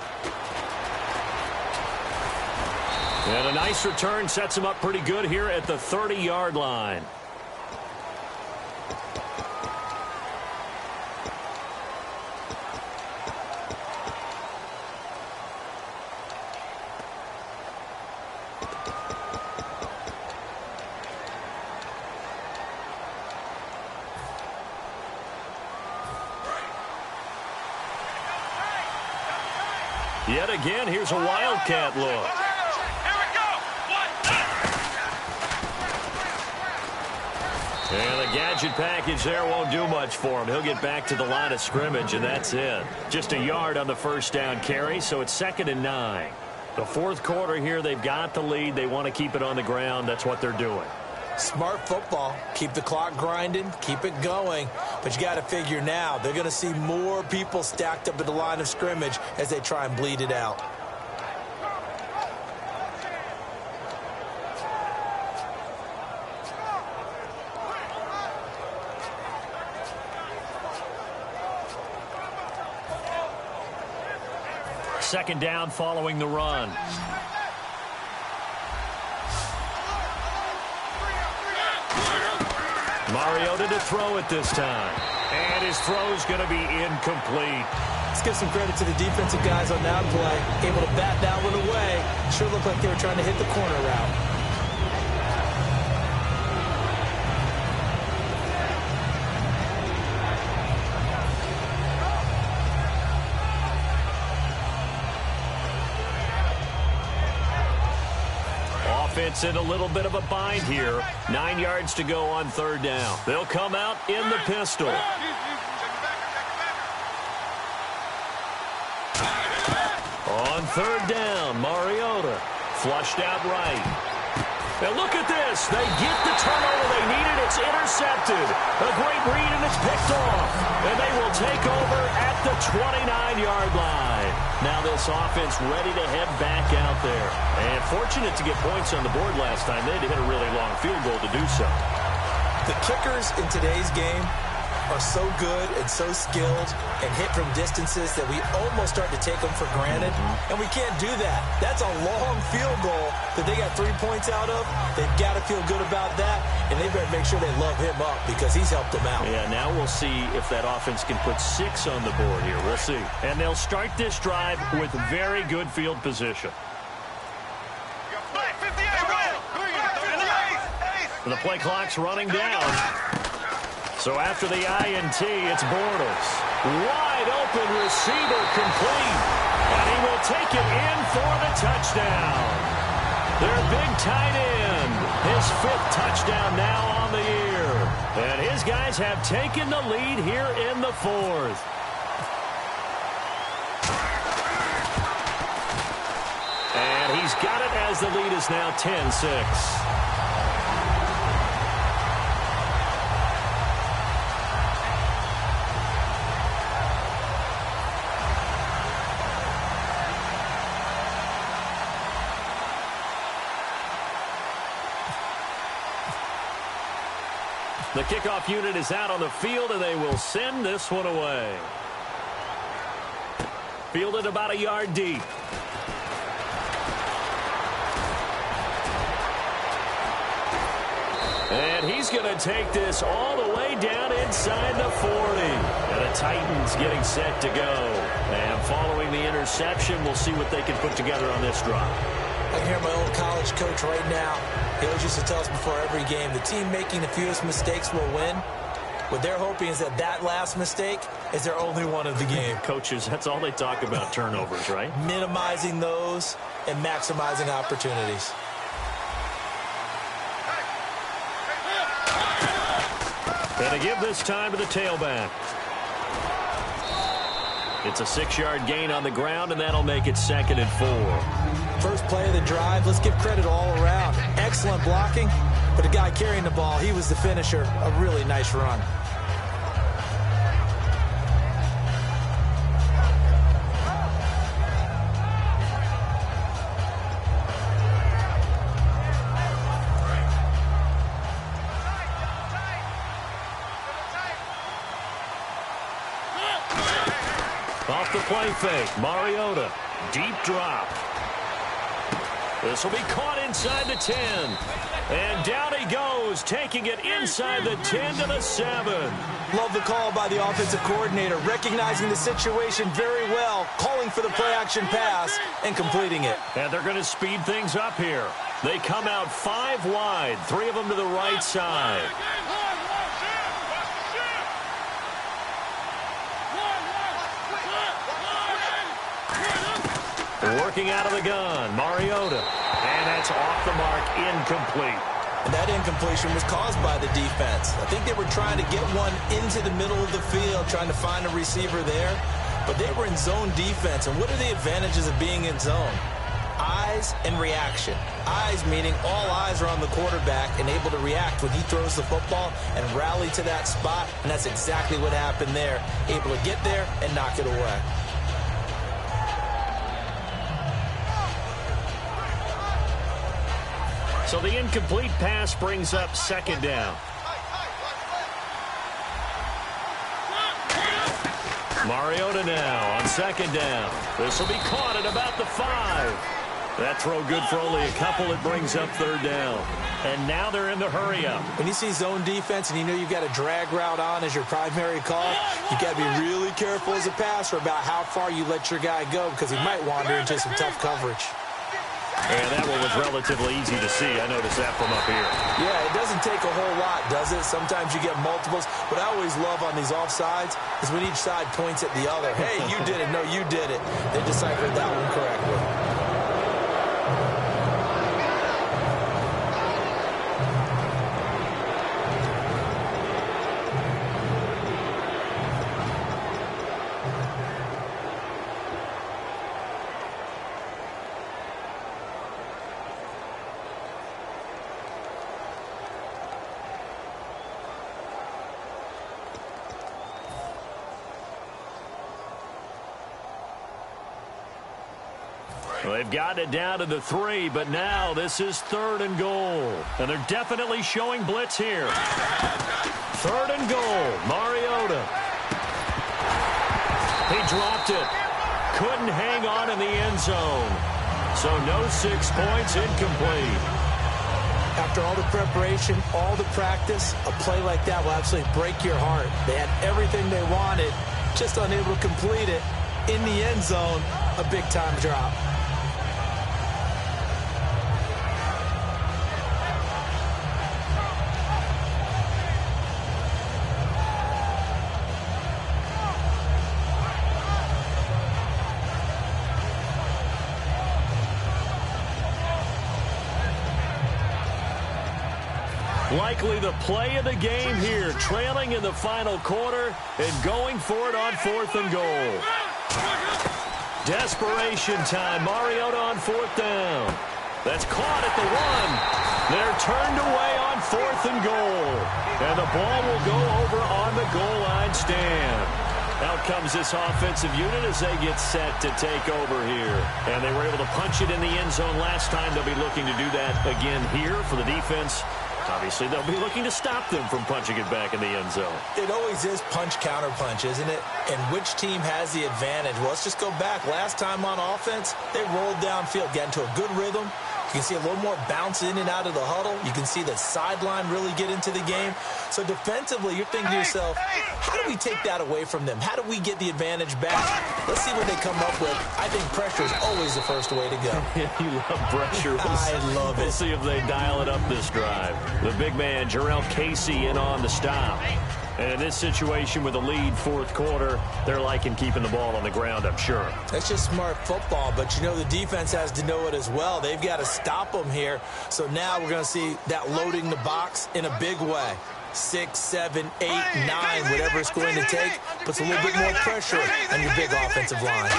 And a nice return sets him up pretty good here at the 30-yard line. Yet again, here's a wildcat look. Here we go. And the gadget package there won't do much for him. He'll get back to the line of scrimmage, and that's it. Just a yard on the 1st down carry, so it's 2nd and 9. The 4th quarter here, they've got the lead. They want to keep it on the ground. That's what they're doing. Smart football. Keep the clock grinding. Keep it going. But you got to figure now, they're going to see more people stacked up at the line of scrimmage as they try and bleed it out. Second down following the run. Mariota to throw it this time. And his throw's going to be incomplete. Let's give some credit to the defensive guys on that play. Able to bat that one away. Sure looked like they were trying to hit the corner route. Offense in a little bit of a bind here. 9 yards to go on 3rd down. They'll come out in the pistol. On 3rd down, Mariota flushed out right. Now look at this. They get the turnover they needed. It's intercepted. A great read, and it's picked off. And they will take over at the 29-yard line. Now this offense ready to head back out there. And fortunate to get points on the board last time. They had to hit a really long field goal to do so. The kickers in today's game are so good and so skilled and hit from distances that we almost start to take them for granted, and we can't do that. That's a long field goal that they got 3 points out of. They've got to feel good about that, and they better make sure they love him up because he's helped them out. Yeah, now we'll see if that offense can put 6 on the board here. We'll see. And they'll start this drive with very good field position. The play clock's running down. So after the INT, it's Bortles. Wide open receiver complete. And he will take it in for the touchdown. Their big tight end. His 5th touchdown now on the year. And his guys have taken the lead here in the 4th. And he's got it as the lead is now 10-6. The kickoff unit is out on the field, and they will send this one away. Fielded about a yard deep. And he's going to take this all the way down inside the 40. And the Titans getting set to go. And following the interception, we'll see what they can put together on this drive. I can hear my old college coach right now. He always used to tell us before every game, the team making the fewest mistakes will win. What they're hoping is that last mistake is their only one of the game. Coaches, that's all they talk about, turnovers, right? Minimizing those and maximizing opportunities. And to give this time to the tailback. It's a 6-yard gain on the ground, and that'll make it 2nd and 4. First play of the drive, let's give credit all around. Excellent blocking, but the guy carrying the ball, he was the finisher. A really nice run. Off the play fake, Mariota, deep drop. This will be caught inside the 10. And down he goes, taking it inside the 10 to the 7. Love the call by the offensive coordinator, recognizing the situation very well, calling for the play-action pass, and completing it. And they're going to speed things up here. They come out 5 wide, 3 of them to the right side. Working out of the gun, Mariota. And that's off the mark, incomplete. And that incompletion was caused by the defense. I think they were trying to get one into the middle of the field, trying to find a receiver there. But they were in zone defense. And what are the advantages of being in zone? Eyes and reaction. Eyes meaning all eyes are on the quarterback and able to react when he throws the football and rally to that spot. And that's exactly what happened there. Able to get there and knock it away. So the incomplete pass brings up 2nd down. Mariota now on 2nd down. This will be caught at about the 5. That throw good for only a couple. It brings up 3rd down. And now they're in the hurry-up. When you see zone defense and you know you've got a drag route on as your primary call, you've got to be really careful as a passer about how far you let your guy go because he might wander into some tough coverage. And that one was relatively easy to see. I noticed that from up here. Yeah, it doesn't take a whole lot, does it? Sometimes you get multiples. What I always love on these offsides is when each side points at the other. Hey, you did it. No, you did it. They deciphered that one correctly. Well, they've gotten it down to the 3, but now this is 3rd and goal. And they're definitely showing blitz here. 3rd and goal. Mariota. dropped it. Couldn't hang on in the end zone. So no 6 points, incomplete. After all the preparation, all the practice, a play like that will absolutely break your heart. They had everything they wanted, just unable to complete it. In the end zone, a big-time drop. Likely the play of the game here, trailing in the final quarter and going for it on 4th and goal. Desperation time. Mariota on 4th down. That's caught at the 1. They're turned away on 4th and goal. And the ball will go over on the goal line stand. Out comes this offensive unit as they get set to take over here. And they were able to punch it in the end zone last time. They'll be looking to do that again here for the defense. Obviously, they'll be looking to stop them from punching it back in the end zone. It always is punch-counter-punch, isn't it? And which team has the advantage? Well, let's just go back. Last time on offense, they rolled downfield, got into a good rhythm. You can see a little more bounce in and out of the huddle. You can see the sideline really get into the game. So defensively, you're thinking to yourself, how do we take that away from them? How do we get the advantage back? Let's see what they come up with. I think pressure is always the first way to go. You love pressure. I love it. We'll see if they dial it up this drive. The big man, Jarrell Casey, in on the stop. And in this situation with a lead 4th quarter, they're liking keeping the ball on the ground, I'm sure. That's just smart football, but you know the defense has to know it as well. They've got to stop them here. So now we're going to see that loading the box in a big way. 6, 7, 8, 9, whatever it's going to take, puts a little bit more pressure on your big offensive line.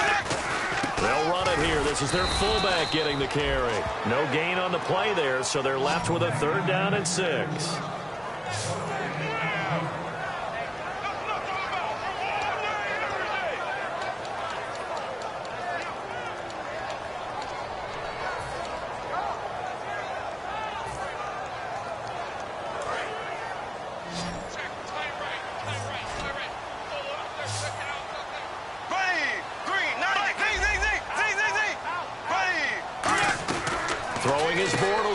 They'll run it here. This is their fullback getting the carry. No gain on the play there, so they're left with a 3rd down and 6.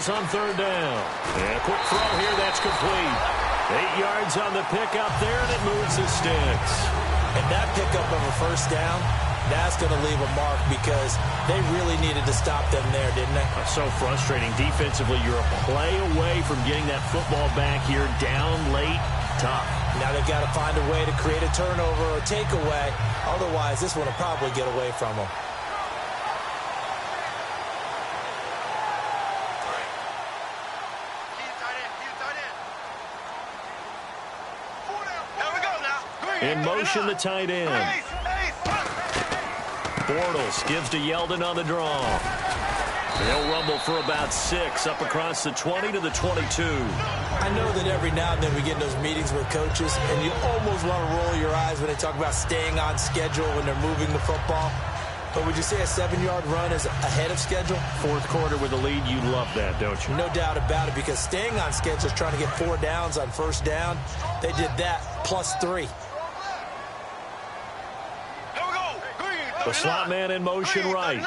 On 3rd down. And a quick throw here, that's complete. 8 yards on the pickup there, and it moves the sticks. And that pickup of a 1st down, that's going to leave a mark because they really needed to stop them there, didn't they? That's so frustrating. Defensively, you're a play away from getting that football back here down late. Tough. Now they've got to find a way to create a turnover or takeaway. Otherwise, this one will probably get away from them. In motion, the tight end. Bortles gives to Yeldon on the draw. They'll rumble for about 6 up across the 20 to the 22. I know that every now and then we get in those meetings with coaches, and you almost want to roll your eyes when they talk about staying on schedule when they're moving the football. But would you say a 7-yard run is ahead of schedule? 4th quarter with a lead, you love that, don't you? No doubt about it, because staying on schedule is trying to get 4 downs on 1st down. They did that plus 3. The slot man in motion right.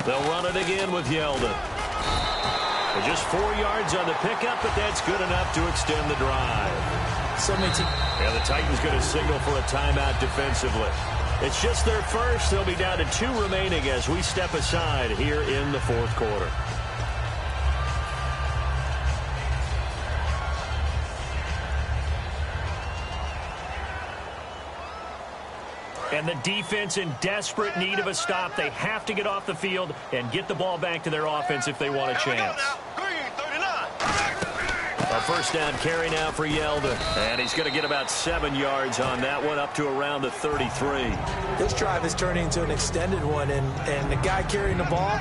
They'll run it again with Yeldon. Just 4 yards on the pickup, but that's good enough to extend the drive. So many teams. Yeah, the Titans going to signal for a timeout defensively. It's just their first. They'll be down to 2 remaining as we step aside here in the 4th quarter. And the defense in desperate need of a stop. They have to get off the field and get the ball back to their offense if they want a chance. A 1st down carry now for Yeldon. And he's going to get about 7 yards on that one, up to around the 33. This drive is turning into an extended one, and the guy carrying the ball,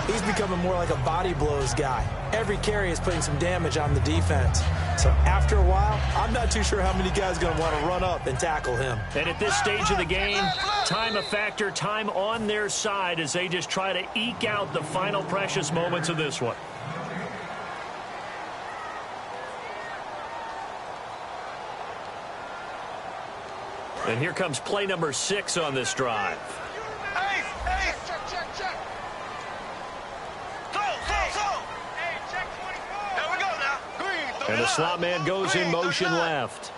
he's becoming more like a body blows guy. Every carry is putting some damage on the defense. So after a while, I'm not too sure how many guys are going to want to run up and tackle him. And at this stage of the game, time a factor, time on their side as they just try to eke out the final precious moments of this one. And here comes play number 6 on this drive. Hey, check. Go. Hey, check 24. Here we go now. Green, And the slot man goes in motion left.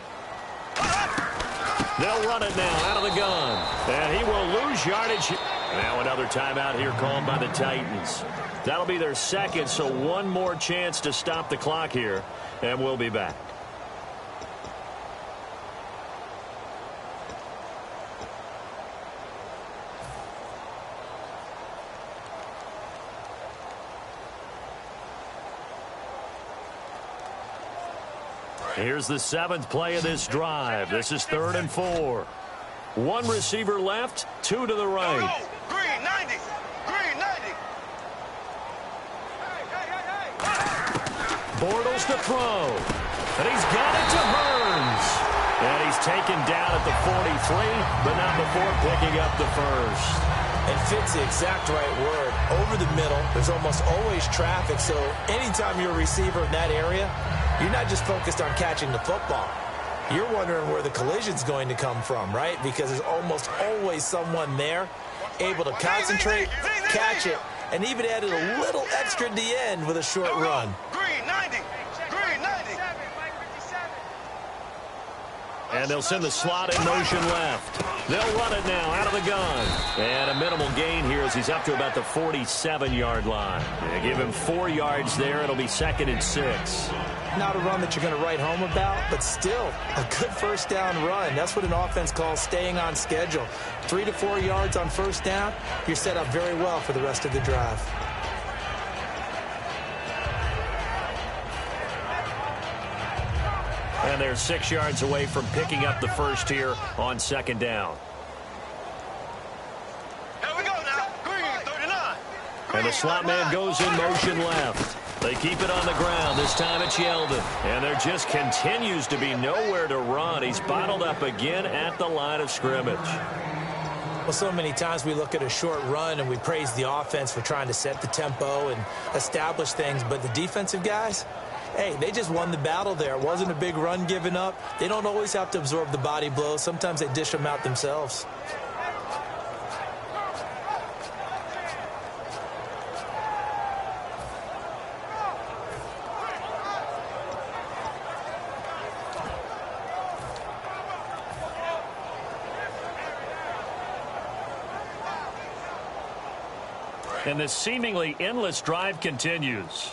They'll run it now out of the gun. And he will lose yardage. Now another timeout here called by the Titans. That'll be their second, so one more chance to stop the clock here. And we'll be back. Here's the 7th play of this drive. This is 3rd and 4. One receiver left, 2 to the right. Green, 90. Green, 90. Bortles to throw. And he's got it to Hearns. And he's taken down at the 43, but not before picking up the first. And fits the exact right word. Over the middle, there's almost always traffic, so anytime you're a receiver in that area, you're not just focused on catching the football. You're wondering where the collision's going to come from, right? Because there's almost always someone there able to concentrate, catch it, and even added a little extra at the end with a short run. Green, 90. Green, 90. And they'll send the slot in motion left. They'll run it now out of the gun. And a minimal gain here as he's up to about the 47-yard line. They give him 4 yards there. It'll be 2nd and 6. Not a run that you're going to write home about, but still a good first down run. That's what an offense calls staying on schedule. 3 to 4 yards on first down, you're set up very well for the rest of the drive. And they're 6 yards away from picking up the first here on 2nd down. Here we go now. Green, 39. And the slot man goes in motion left. They keep it on the ground. This time it's Yeldon. And there just continues to be nowhere to run. He's bottled up again at the line of scrimmage. Well, so many times we look at a short run and we praise the offense for trying to set the tempo and establish things. But the defensive guys, hey, they just won the battle there. It wasn't a big run given up. They don't always have to absorb the body blows. Sometimes they dish them out themselves. And this seemingly endless drive continues.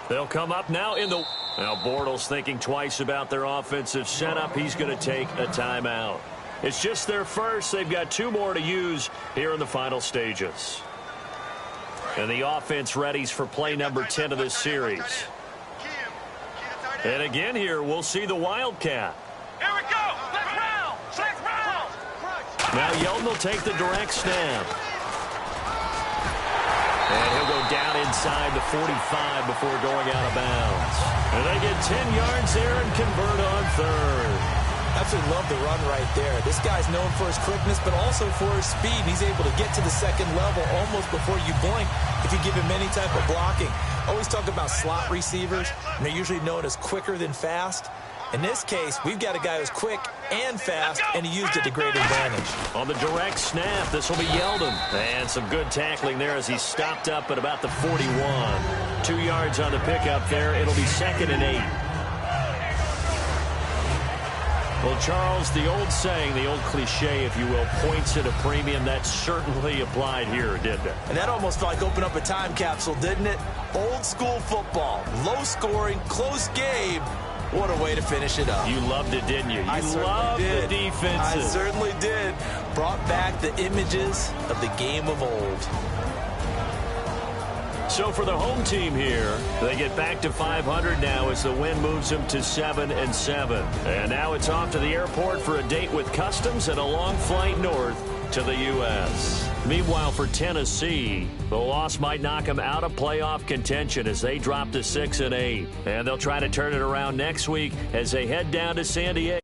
They'll come up now in the... Now Bortles thinking twice about their offensive setup. He's going to take a timeout. It's just their first. They've got 2 more to use here in the final stages. And the offense readies for play number 10 of this series. And again here, we'll see the Wildcat. Here we go. Sixth round. Now Yeldon will take the direct snap. And he'll go down inside the 45 before going out of bounds. And they get 10 yards there and convert on 3rd. Absolutely love the run right there. This guy's known for his quickness, but also for his speed. He's able to get to the 2nd level almost before you blink if you give him any type of blocking. Always talk about slot receivers, and they're usually known as quicker than fast. In this case, we've got a guy who's quick and fast, and he used it to great advantage. On the direct snap, this will be Yeldon. And some good tackling there as he stopped up at about the 41. 2 yards on the pickup there. It'll be 2nd and 8. Well, Charles, the old saying, the old cliche, if you will, points at a premium, that certainly applied here, didn't it? And that almost like opened up a time capsule, didn't it? Old school football, low scoring, close game. What a way to finish it up. You loved it, didn't you? You loved the defenses. I certainly did. Brought back the images of the game of old. So for the home team here, they get back to 500 now as the win moves them to 7-7. And now it's off to the airport for a date with customs and a long flight north to the U.S. Meanwhile, for Tennessee, the loss might knock them out of playoff contention as they drop to 6-8. And they'll try to turn it around next week as they head down to San Diego.